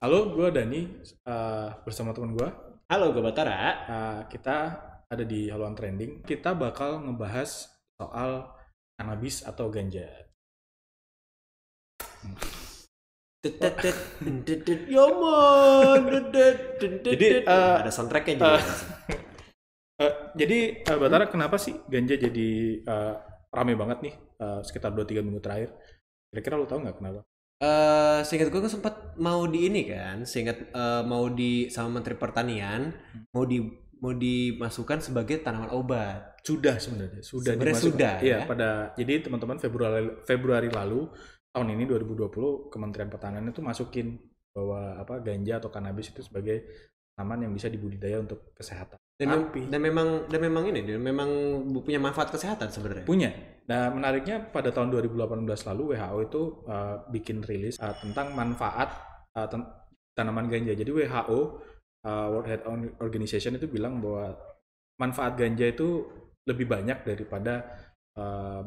Halo, gue Dani bersama teman gue. Halo, gue Batara. Kita ada di Haluan Trending. Kita bakal ngebahas soal cannabis atau ganja. Yomon. Jadi, Ada soundtracknya juga. Batara, kenapa sih ganja jadi rame banget nih sekitar 2-3 minggu terakhir? Kira-kira lo tau nggak kenapa? Seingat gue sempat mau di ini kan, mau di sama Menteri Pertanian, mau dimasukkan sebagai tanaman obat. Sudah sebenarnya, Sebenarnya dimasukkan. sudah Iya, ya. jadi teman-teman Februari lalu tahun ini 2020 Kementerian Pertanian itu masukin bahwa ganja atau kanabis itu sebagai tanaman yang bisa dibudidaya untuk kesehatan. Dan memang punya manfaat kesehatan sebenarnya. Punya. Nah, menariknya pada tahun 2018 lalu WHO itu bikin rilis tentang manfaat tanaman ganja. Jadi WHO World Health Organization itu bilang bahwa manfaat ganja itu lebih banyak daripada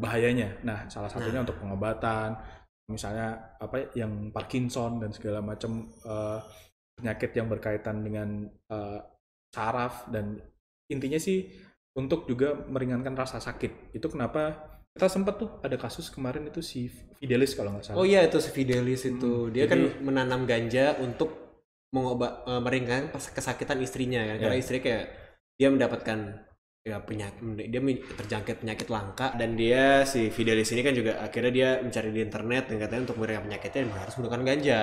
bahayanya. Nah, salah satunya untuk pengobatan, misalnya yang Parkinson dan segala macam penyakit yang berkaitan dengan saraf, dan intinya sih untuk juga meringankan rasa sakit. Itu kenapa kita sempat tuh ada kasus kemarin itu si Fidelis kalau nggak salah. Oh iya, itu si Fidelis itu. Dia kan Jadi menanam ganja untuk meringankan kesakitan istrinya kan. Karena istrinya kayak dia mendapatkan penyakit, dia terjangkit penyakit langka, dan dia si Fidelis ini kan juga akhirnya dia mencari di internet dan katanya untuk meringankan penyakitnya harus menggunakan ganja.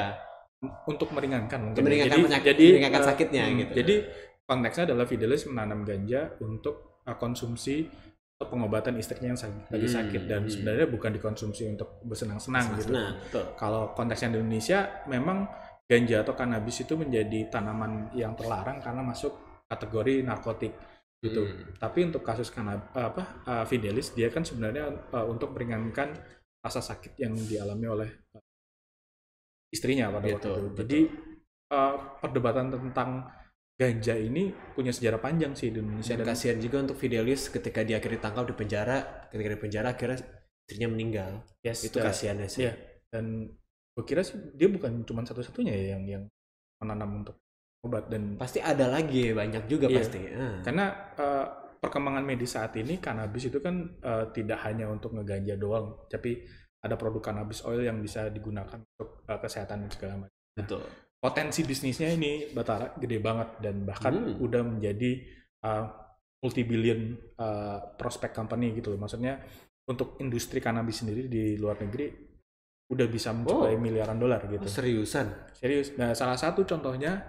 untuk meringankan mungkin. Meringankan sakitnya gitu. Jadi konteksnya adalah Fidelis menanam ganja untuk konsumsi atau pengobatan istrinya yang lagi sakit, dan sebenarnya bukan dikonsumsi untuk bersenang-senang gitu. Kalau konteksnya di Indonesia memang ganja atau kanabis itu menjadi tanaman yang terlarang karena masuk kategori narkotik gitu. Tapi untuk kasus Fidelis, dia kan sebenarnya untuk meringankan rasa sakit yang dialami oleh istrinya pada waktu itu. Jadi perdebatan tentang ganja ini punya sejarah panjang sih di Indonesia. Dan kasihan juga untuk Fidelis ketika dia akhirnya ditangkap di penjara. Ketika di penjara akhirnya istrinya meninggal. Itu kasihannya sih. Iya. Dan gue kira sih dia bukan cuma satu-satunya ya yang menanam untuk obat, dan pasti ada lagi banyak juga pasti. Karena perkembangan medis saat ini kanabis itu kan tidak hanya untuk ngeganja doang, tapi ada produk cannabis oil yang bisa digunakan untuk kesehatan dan segala macam. Betul. Potensi bisnisnya ini Batara gede banget, dan bahkan udah menjadi multi-billion prospect company gitu loh. Maksudnya untuk industri kanabis sendiri di luar negeri udah bisa mencapai miliaran dolar gitu. Seriusan? Serius. Nah, salah satu contohnya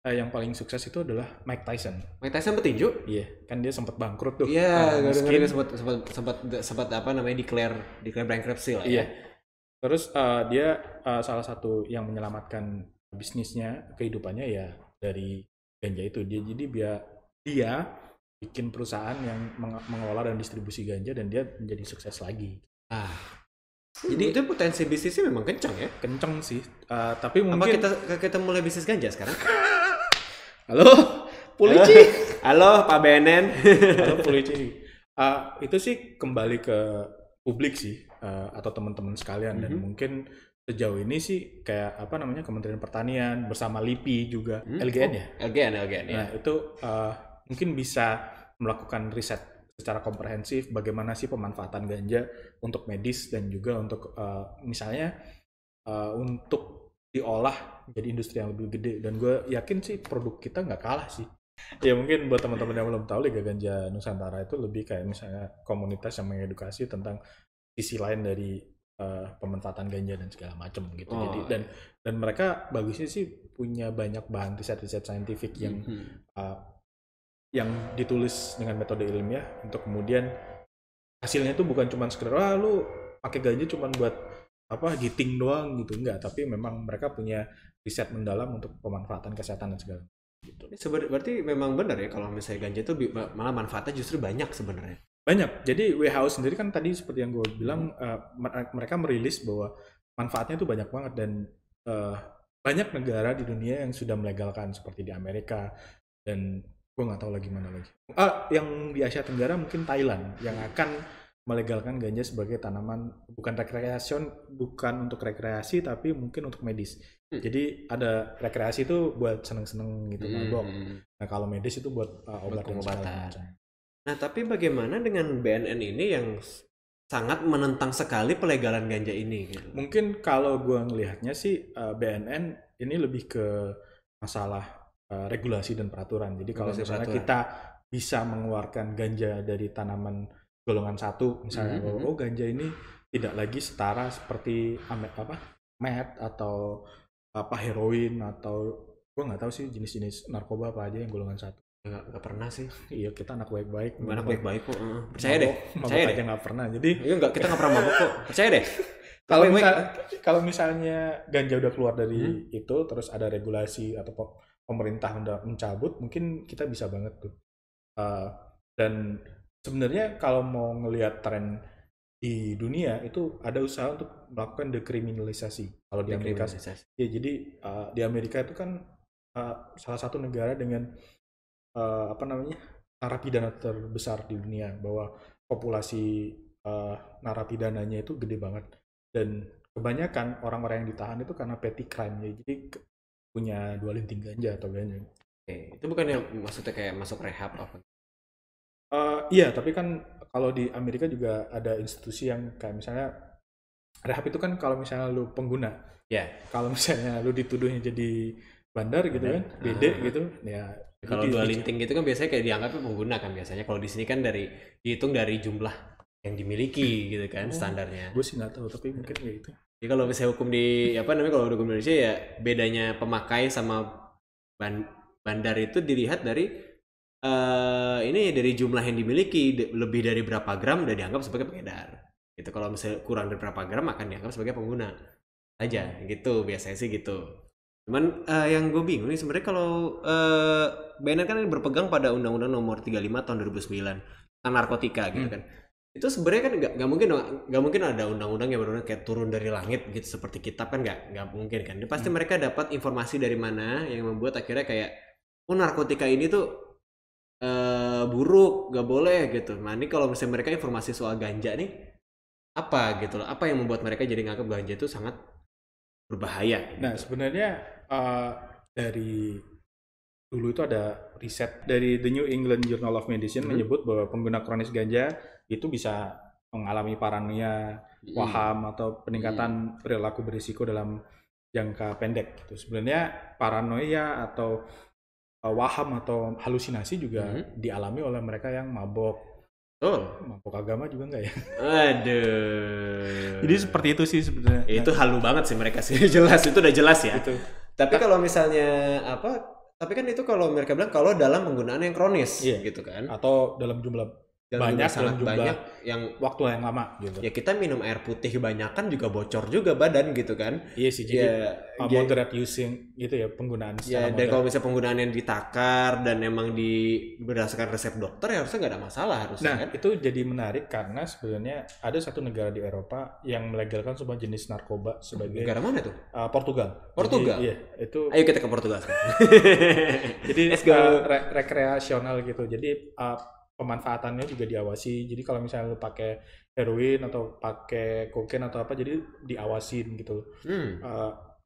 yang paling sukses itu adalah Mike Tyson. Mike Tyson petinju? Iya, kan dia sempat bangkrut tuh. Iya, gara-gara sempat declare bankruptcy lah ya. Iya. Terus dia salah satu yang menyelamatkan bisnisnya, kehidupannya ya dari ganja itu. Dia bikin perusahaan yang mengelola dan distribusi ganja, dan dia menjadi sukses lagi. Jadi itu potensi bisnisnya memang kencang ya? Kencang sih. Tapi mungkin kita mulai bisnis ganja sekarang? Halo, polisi. Halo, Pak BNN. Halo, polisi. Itu sih kembali ke publik sih, atau teman-teman sekalian, dan mungkin sejauh ini sih kayak Kementerian Pertanian bersama LIPI juga, LGN ya. LGN ya. Nah itu mungkin bisa melakukan riset secara komprehensif bagaimana sih pemanfaatan ganja untuk medis, dan juga untuk misalnya untuk diolah jadi industri yang lebih gede. Dan gue yakin sih produk kita nggak kalah sih. Ya mungkin buat teman-teman yang belum tahu, Liga Ganja Nusantara itu lebih kayak misalnya komunitas yang mengedukasi tentang sisi lain dari pemanfaatan ganja dan segala macam gitu. Jadi dan mereka bagusnya sih punya banyak bahan riset saintifik yang ditulis dengan metode ilmiah, untuk kemudian hasilnya itu bukan cuma sekedar lu pakai ganja cuma buat giting doang gitu, enggak, tapi memang mereka punya riset mendalam untuk pemanfaatan kesehatan dan segala gitu. Berarti memang benar ya kalau misalnya ganja itu malah manfaatnya justru banyak sebenarnya. Banyak. Jadi WHO sendiri kan tadi seperti yang gue bilang, mereka merilis bahwa manfaatnya itu banyak banget, dan banyak negara di dunia yang sudah melegalkan, seperti di Amerika, dan gue nggak tahu lagi mana lagi. Yang di Asia Tenggara mungkin Thailand yang akan melegalkan ganja sebagai tanaman bukan untuk rekreasi, tapi mungkin untuk medis. Jadi ada rekreasi itu buat seneng-seneng gitu, mabok. Nah kalau medis itu buat obat dan segala Pengobatan. macam. Nah, tapi bagaimana dengan BNN ini yang sangat menentang sekali pelegalan ganja ini gitu? Mungkin kalau gua ngelihatnya sih BNN ini lebih ke masalah regulasi dan peraturan. Jadi kalau Regulasi misalnya peraturan. kita bisa mengeluarkan ganja dari tanaman golongan 1, misalnya bahwa oh ganja ini tidak lagi setara seperti meth atau apa heroin atau gua nggak tahu sih jenis-jenis narkoba apa aja yang golongan 1. Nggak pernah sih. Iya kita anak baik-baik. Anak baik-baik kok. Percaya deh. Mabok aja nggak pernah. Jadi Iya kita nggak pernah mabuk kok. Percaya deh. kalau misalnya ganja udah keluar dari itu, terus ada regulasi atau pemerintah udah mencabut, mungkin kita bisa banget tuh. Dan sebenarnya kalau mau ngelihat tren di dunia itu ada usaha untuk melakukan dekriminalisasi. Kalau di Amerika, ya jadi di Amerika itu kan salah satu negara dengan narapidana terbesar di dunia, bahwa populasi narapidananya itu gede banget dan kebanyakan orang-orang yang ditahan itu karena petty crime ya, jadi punya 2 linting ganja atau ganja. Itu bukan yang maksudnya kayak masuk rehab apa? Iya, tapi kan kalau di Amerika juga ada institusi yang kayak misalnya rehab itu kan kalau misalnya lu pengguna. Ya. Kalau misalnya lu dituduhnya jadi bandar gitu kan, BD gitu, ya. Kalau 2 linting gitu kan biasanya kayak dianggap pengguna kan biasanya. Kalau di sini kan dihitung dari jumlah yang dimiliki gitu kan standarnya. Gue sih nggak tahu, tapi mungkin kayak gitu. Jadi kalau misalnya hukum di kalau hukum Indonesia ya bedanya pemakai sama bandar itu dilihat dari ini dari jumlah yang dimiliki, lebih dari berapa gram udah dianggap sebagai pengedar. Gitu. Kalau misalnya kurang dari berapa gram akan dianggap sebagai pengguna aja gitu, biasanya sih gitu. Cuman yang gue bingung nih sebenarnya kalau BNN kan berpegang pada Undang-Undang Nomor 35 tahun 2009 tentang narkotika gitu kan. Itu sebenarnya kan nggak mungkin ada undang-undang yang benar-benar kayak turun dari langit gitu seperti kitab kan, nggak mungkin kan. Ini pasti mereka dapat informasi dari mana yang membuat akhirnya kayak narkotika ini tuh buruk, nggak boleh gitu. Nah ini kalau misalnya mereka informasi soal ganja nih apa gitu loh, apa yang membuat mereka jadi nganggap ganja itu sangat berbahaya. Nah sebenarnya dari dulu itu ada riset dari The New England Journal of Medicine menyebut bahwa pengguna kronis ganja itu bisa mengalami paranoia, waham atau peningkatan perilaku berisiko dalam jangka pendek gitu. Sebenarnya paranoia atau waham atau halusinasi juga dialami oleh mereka yang mabok. Mabok agama juga enggak ya? Aduh. Jadi seperti itu sih sebenarnya. Itu halu banget sih mereka sih. Jelas, itu udah jelas ya. Gitu. Tapi kalau misalnya tapi kan itu kalau mereka bilang kalau dalam penggunaan yang kronis gitu kan. Atau dalam jumlah banyak yang waktu yang lama gitu. Ya kita minum air putih kebanyakan juga bocor juga badan gitu kan. Iya sih, jadi moderate using gitu ya penggunaan. Ya dan kalau misalnya penggunaan yang ditakar dan emang berdasarkan resep dokter ya harusnya nggak ada masalah harusnya. Nah kan? Itu jadi menarik karena sebenarnya ada satu negara di Eropa yang melegalkan sebuah jenis narkoba sebagai. Negara mana tuh? Portugal. Portugal. Jadi, iya itu. Ayo kita ke Portugal sekarang. Jadi rekreasional gitu. Jadi pemanfaatannya juga diawasi. Jadi kalau misalnya lu pakai heroin atau pakai kokain atau apa, jadi diawasin gitu.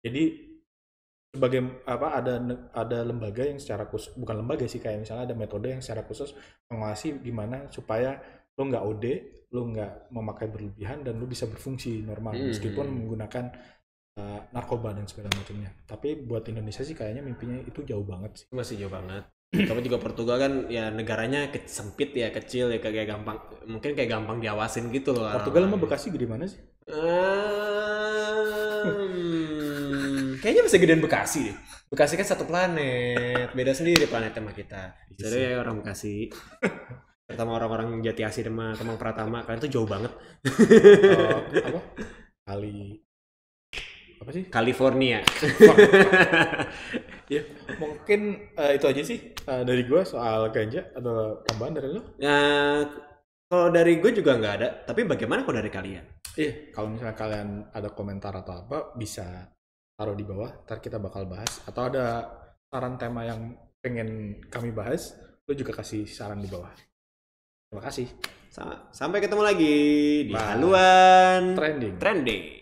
Jadi sebagai ada lembaga yang secara khusus, bukan lembaga sih, kayak misalnya ada metode yang secara khusus mengawasi gimana supaya lu nggak OD, lu nggak memakai berlebihan dan lu bisa berfungsi normal meskipun menggunakan narkoba dan segala macamnya. Tapi buat Indonesia sih kayaknya mimpinya itu jauh banget sih. Masih jauh banget. Tapi juga Portugal kan ya negaranya sempit ya, kecil ya, kayak gampang, mungkin kayak gampang diawasin gitu loh. Portugal sama Bekasi gede mana sih? Kayaknya masih gedean Bekasi deh. Bekasi kan satu planet, beda sendiri planet sama kita. Jadi ya orang Bekasi. Pertama orang-orang Jati Asih sama Kemang Pratama, kalian tuh jauh banget. Apa sih? California. Ya, mungkin itu aja sih dari gue soal ganja. Ada tambahan dari lo? Kalau dari gue juga nggak ada. Tapi bagaimana kalau dari kalian? Kalau misalnya kalian ada komentar atau apa, bisa taruh di bawah. Ntar kita bakal bahas. Atau ada saran tema yang pengen kami bahas, lo juga kasih saran di bawah. Terima kasih. Sampai ketemu lagi di Haluan Trending.